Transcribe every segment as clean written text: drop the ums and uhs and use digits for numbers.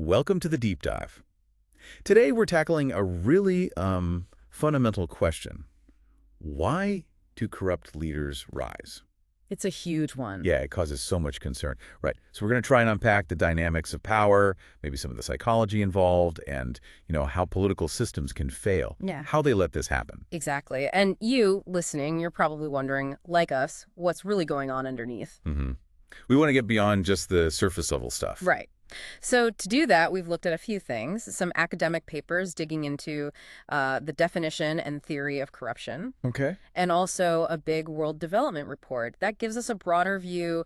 Welcome to the Deep Dive. Today we're tackling a really fundamental question. Why do corrupt leaders rise? It's a huge one. Yeah, it causes so much concern. Right. So we're going to try and unpack the dynamics of power, maybe some of the psychology involved, and, how political systems can fail. Yeah. How they let this happen. Exactly. And you, listening, you're probably wondering, like us, what's really going on underneath. We want to get beyond just the surface level stuff. Right. So to do that, we've looked at a few things, some academic papers digging into the definition and theory of corruption. Okay. And also a big world development report. That gives us a broader view,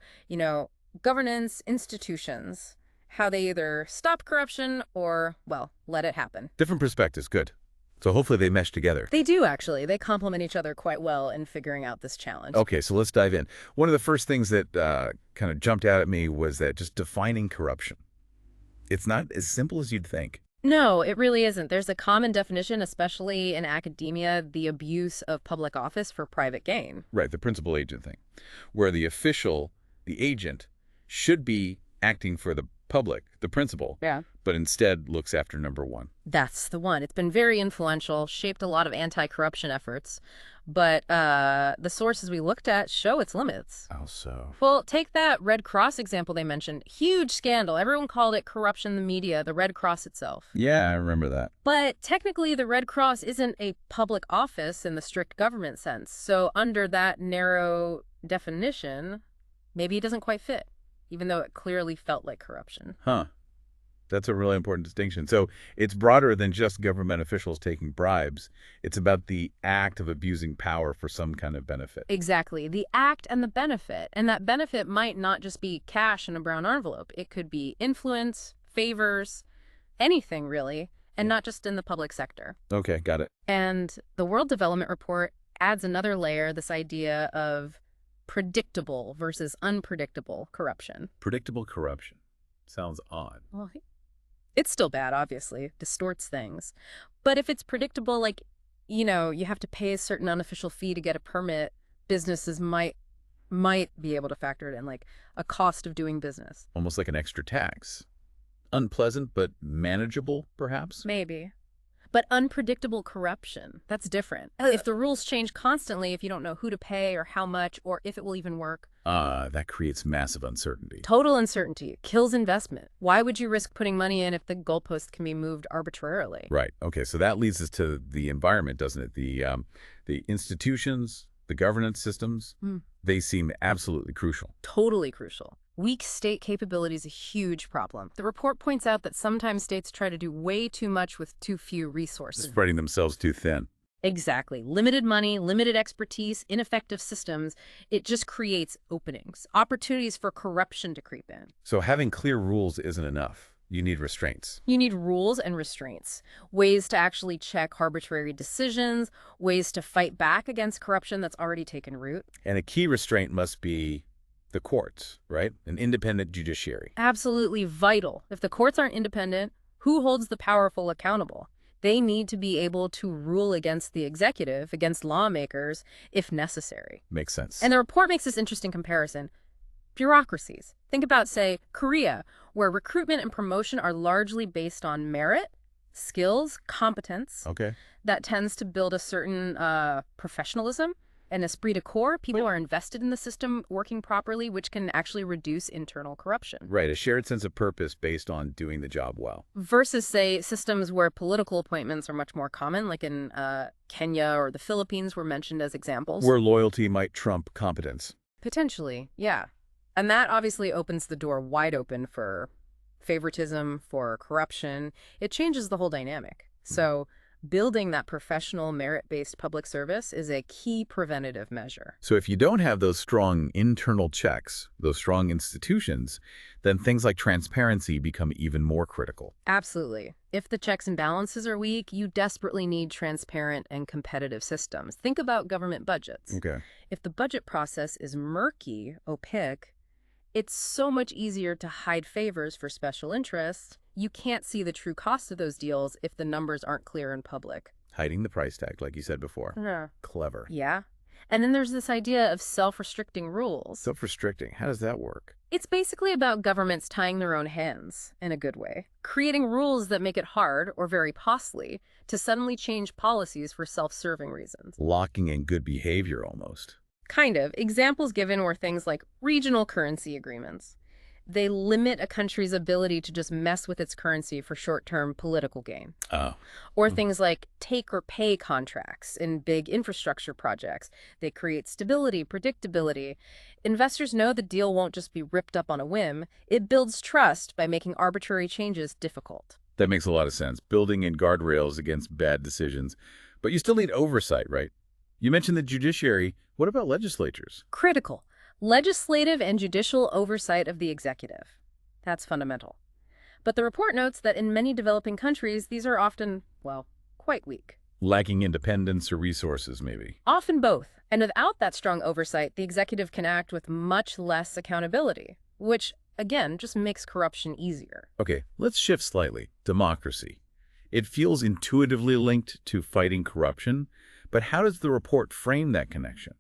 governance, institutions, how they either stop corruption or, well, let it happen. Different perspectives. Good. So hopefully they mesh together. They do, actually. They complement each other quite well in figuring out this challenge. Okay, so let's dive in. One of the first things that kind of jumped out at me was that just defining corruption. It's not as simple as you'd think. No, it really isn't. There's a common definition, especially in academia, the abuse of public office for private gain. Right, the principal agent thing, where the official, the agent, should be acting for the public, the principal, Yeah. but instead looks after number one. That's the one. It's been very influential, shaped a lot of anti-corruption efforts, but the sources we looked at show its limits. How so? Well, take that Red Cross example they mentioned. Huge scandal. Everyone called it corruption in the media, the Red Cross itself. Yeah, I remember that. But technically, the Red Cross isn't a public office in the strict government sense. So under that narrow definition, maybe it doesn't quite fit, even though it clearly felt like corruption. Huh. That's a really important distinction. So it's broader than just government officials taking bribes. It's about the act of abusing power for some kind of benefit. Exactly. The act and the benefit. And that benefit might not just be cash in a brown envelope. It could be influence, favors, anything really, and not just in the public sector. Okay, got it. And the World Development Report adds another layer, this idea of predictable versus unpredictable corruption. Predictable corruption. Sounds odd. Well, it's still bad, obviously, distorts things. But if it's predictable, like, you have to pay a certain unofficial fee to get a permit, businesses might be able to factor it in, like a cost of doing business. Almost like an extra tax. Unpleasant, but manageable, perhaps? Maybe. But unpredictable corruption, that's different. If the rules change constantly, if you don't know who to pay or how much or if it will even work. That creates massive uncertainty. Total uncertainty kills investment. Why would you risk putting money in if the goalpost can be moved arbitrarily? Right. Okay, so that leads us to the environment, doesn't it? The institutions, the governance systems, they seem absolutely crucial. Totally crucial. Weak state capability is a huge problem. The report points out that sometimes states try to do way too much with too few resources. Spreading themselves too thin. Exactly. Limited money, limited expertise, ineffective systems. It just creates openings, opportunities for corruption to creep in. So having clear rules isn't enough. You need restraints. You need rules and restraints, ways to actually check arbitrary decisions, ways to fight back against corruption that's already taken root. And a key restraint must be the courts, right? An independent judiciary. Absolutely vital. If the courts aren't independent, who holds the powerful accountable? They need to be able to rule against the executive, against lawmakers, if necessary. Makes sense. And the report makes this interesting comparison. Bureaucracies. Think about, say, Korea, where recruitment and promotion are largely based on merit, skills, competence. Okay. That tends to build a certain professionalism and esprit de corps. People are invested in the system working properly, which can actually reduce internal corruption. Right, a shared sense of purpose based on doing the job well. Versus, say, systems where political appointments are much more common, like in Kenya or the Philippines were mentioned as examples. Where loyalty might trump competence. Potentially, yeah. And that obviously opens the door wide open for favoritism, for corruption. It changes the whole dynamic. So building that professional, merit-based public service is a key preventative measure. So if you don't have those strong internal checks, those strong institutions, then things like transparency become even more critical. Absolutely. If the checks and balances are weak, you desperately need transparent and competitive systems. Think about government budgets. Okay. If the budget process is murky, opaque, it's so much easier to hide favors for special interests. You can't see the true cost of those deals if the numbers aren't clear in public. Hiding the price tag, like you said before. Yeah. Clever. Yeah. And then there's this idea of self-restricting rules. Self-restricting. How does that work? It's basically about governments tying their own hands, in a good way, creating rules that make it hard or very costly to suddenly change policies for self-serving reasons. Locking in good behavior almost. Kind of. Examples given were things like regional currency agreements. They limit a country's ability to just mess with its currency for short-term political gain. Oh. Or things like take-or-pay contracts in big infrastructure projects. They create stability, predictability. Investors know the deal won't just be ripped up on a whim. It builds trust by making arbitrary changes difficult. That makes a lot of sense. Building in guardrails against bad decisions. But you still need oversight, right? You mentioned the judiciary. What about legislatures? Critical. Legislative and judicial oversight of the executive. That's fundamental. But the report notes that in many developing countries, these are often, well, quite weak. Lacking independence or resources, maybe. Often both. And without that strong oversight, the executive can act with much less accountability, which, again, just makes corruption easier. Okay, let's shift slightly. Democracy. It feels intuitively linked to fighting corruption, but how does the report frame that connection?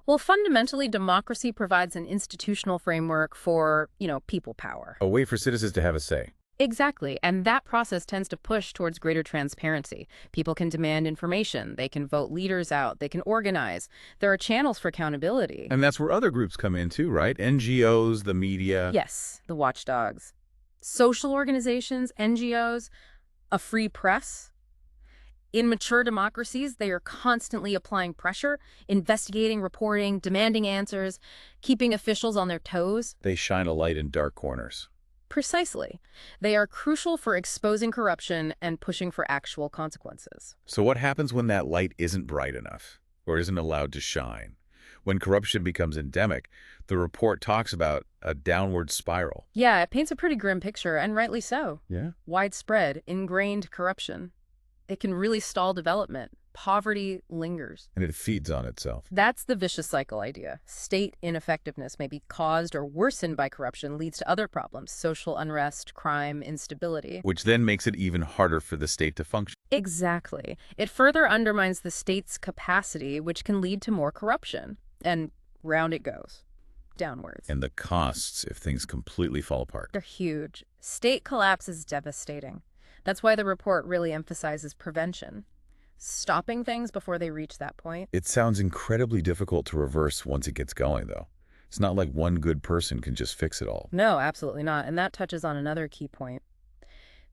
Well, fundamentally, democracy provides an institutional framework for, people power. A way for citizens to have a say. Exactly, and that process tends to push towards greater transparency. People can demand information, they can vote leaders out, they can organize. There are channels for accountability. And that's where other groups come in too, right? NGOs, the media. Yes, the watchdogs. Social organizations, NGOs, a free press. In mature democracies, they are constantly applying pressure, investigating, reporting, demanding answers, keeping officials on their toes. They shine a light in dark corners. Precisely. They are crucial for exposing corruption and pushing for actual consequences. So what happens when that light isn't bright enough or isn't allowed to shine? When corruption becomes endemic, the report talks about a downward spiral. Yeah, it paints a pretty grim picture, and rightly so. Yeah? Widespread, ingrained corruption. It can really stall development. Poverty lingers. And it feeds on itself. That's the vicious cycle idea. State ineffectiveness may be caused or worsened by corruption, leads to other problems, social unrest, crime, instability. Which then makes it even harder for the state to function. Exactly. It further undermines the state's capacity, which can lead to more corruption. And round it goes. Downwards. And the costs if things completely fall apart. They're huge. State collapse is devastating. That's why the report really emphasizes prevention. Stopping things before they reach that point. It sounds incredibly difficult to reverse once it gets going, though. It's not like one good person can just fix it all. No, absolutely not. And that touches on another key point.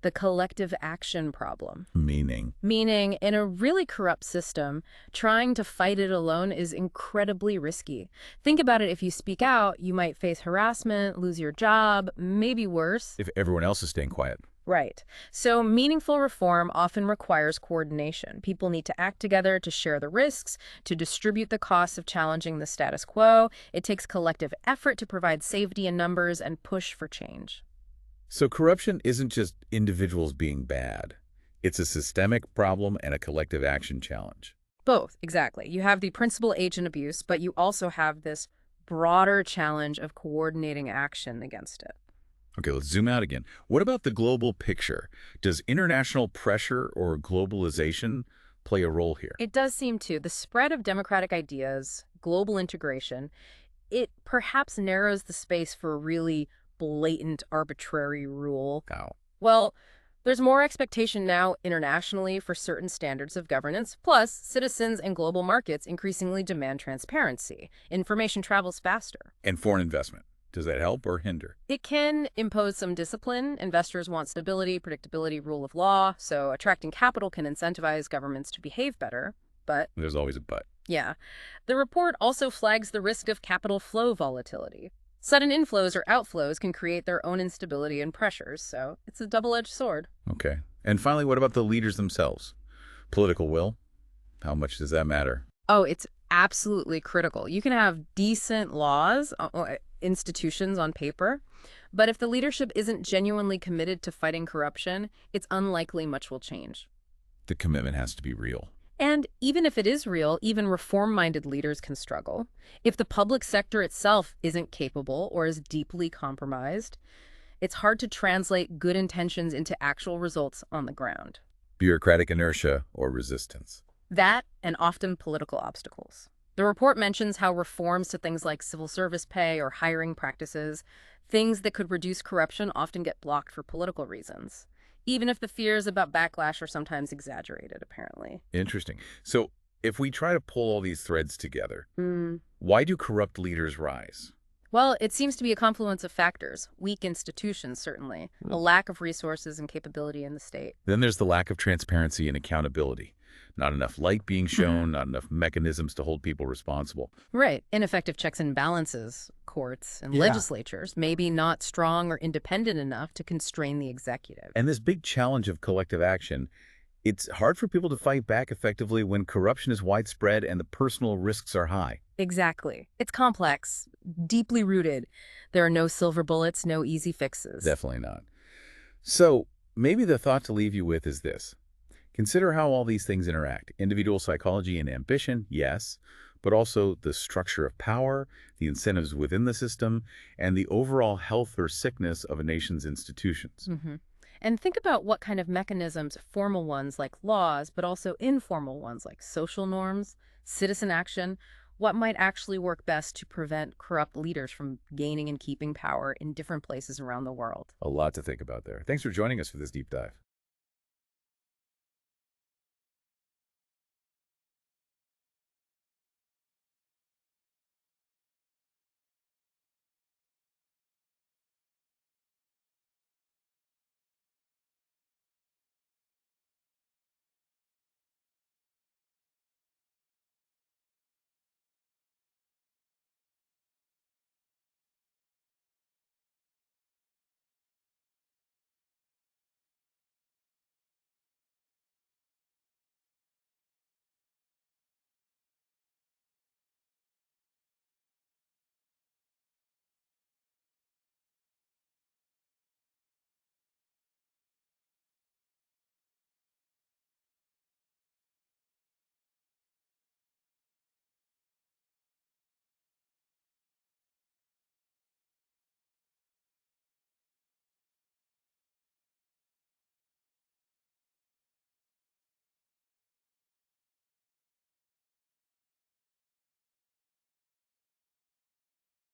The collective action problem. Meaning? Meaning, in a really corrupt system, trying to fight it alone is incredibly risky. Think about it. If you speak out, you might face harassment, lose your job, maybe worse. If everyone else is staying quiet. Right. So meaningful reform often requires coordination. People need to act together to share the risks, to distribute the costs of challenging the status quo. It takes collective effort to provide safety in numbers and push for change. So corruption isn't just individuals being bad. It's a systemic problem and a collective action challenge. Both, exactly. You have the principal agent abuse, but you also have this broader challenge of coordinating action against it. Okay, let's zoom out again. What about the global picture? Does international pressure or globalization play a role here? It does seem to. The spread of democratic ideas, global integration, it perhaps narrows the space for really blatant arbitrary rule. How? Well, there's more expectation now internationally for certain standards of governance. Plus, citizens and global markets increasingly demand transparency. Information travels faster. And foreign investment. Does that help or hinder? It can impose some discipline. Investors want stability, predictability, rule of law. So attracting capital can incentivize governments to behave better. But There's always a but. yeah, the report also flags the risk of capital flow volatility. Sudden inflows or outflows can create their own instability and pressures. So it's a double-edged sword. Okay. And finally, what about the leaders themselves? Political will? How much does that matter? Oh, it's absolutely critical. You can have decent laws, institutions on paper, but if the leadership isn't genuinely committed to fighting corruption, it's unlikely much will change. The commitment has to be real. And even if it is real, even reform-minded leaders can struggle. If the public sector itself isn't capable or is deeply compromised, it's hard to translate good intentions into actual results on the ground. Bureaucratic inertia or resistance. That and often political obstacles. The report mentions how reforms to things like civil service pay or hiring practices, things that could reduce corruption, often get blocked for political reasons, even if the fears about backlash are sometimes exaggerated, apparently. Interesting. So if we try to pull all these threads together, Mm. why do corrupt leaders rise? Well, it seems to be a confluence of factors. Weak institutions, certainly. A lack of resources and capability in the state. Then there's the lack of transparency and accountability. Not enough light being shown, not enough mechanisms to hold people responsible. Right. Ineffective checks and balances, courts and Yeah. legislatures, maybe not strong or independent enough to constrain the executive. And this big challenge of collective action, it's hard for people to fight back effectively when corruption is widespread and the personal risks are high. Exactly. It's complex, deeply rooted. There are no silver bullets, no easy fixes. Definitely not. So maybe the thought to leave you with is this. Consider how all these things interact. Individual psychology and ambition, yes, but also the structure of power, the incentives within the system, and the overall health or sickness of a nation's institutions. hmm And think about what kind of mechanisms, formal ones like laws, but also informal ones like social norms, citizen action, what might actually work best to prevent corrupt leaders from gaining and keeping power in different places around the world. A lot to think about there. Thanks for joining us for this deep dive.